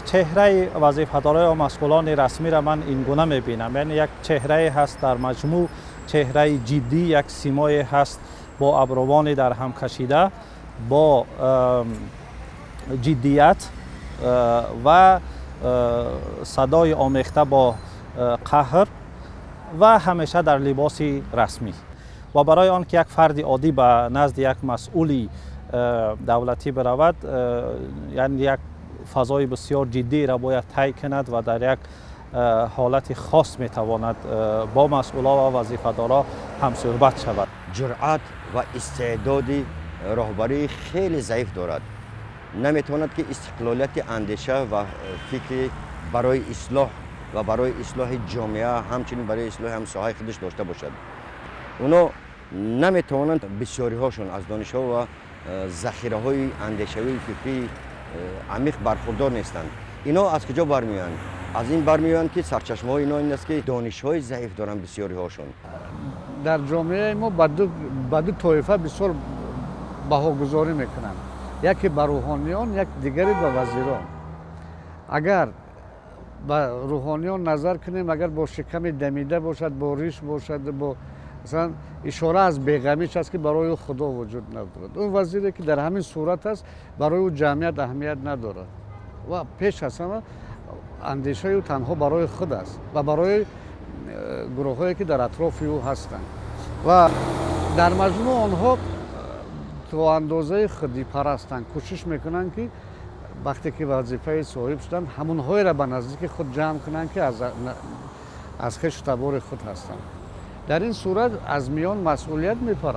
چهره وظیفه‌دارای و مسئولان رسمی را من این گونه می‌بینم. یعنی یک چهره هست در مجموع، چهره جدی، یک سیمای هست با ابروانی در هم کشیده، با جدیت و صدای آمیخته با قهر و همیشه در لباس رسمی. و برای آنکه یک فرد عادی به نزد یک مسئولی دولتی برود، یعنی یک فضای بسیار جدی را باید طی کند و در یک حالت خاص میتواند با مسئولان و وظیفه‌دارا هم صحبت شود. جرأت و استعداد راهبری خیلی ضعیف دارد. نمیتواند که استقلالیت اندیشه و فکر برای اصلاح و برای اصلاح جامعه، همچنین برای اصلاح هم ساحه خودش داشته باشد. اونا نمیتوانند بسیاری هاشون از دانش‌ها و ذخیره های اندیشوی فکری عمیق برخوردار نیستند. اینا از کجا برمیآیند؟ از این برمیآیند که سرچشمه های اینا این است که دانش‌های ضعیف دارن بسیاری هاشون. در جامعه ما به دو طایفه بسیار بهاگذاری میکنند. یکی به روحانیان، یک دیگری به وزیران. اگر به روحانیان نظر کنیم، اگر با شکم دمیده باشد، با ریش باشد، با مثلا اشاره از بیغمیش است که برای او خدا وجود ندارد. اون وزیری که در همین صورت است، برای او جمعیت اهمیت ندارد و پیش از همه اندیشه او تنها برای خود است و برای گروه هایی که در اطراف او هستند و در مجموع آنها تا اندازه خودی پرستند، کوشش میکنند که وقتی که وظیفه صاحب شدند همونهایی را به نزدیک خود جمع کنند که از خشت تبار خود هستند. در این صورت از میان مسئولیت میپرد.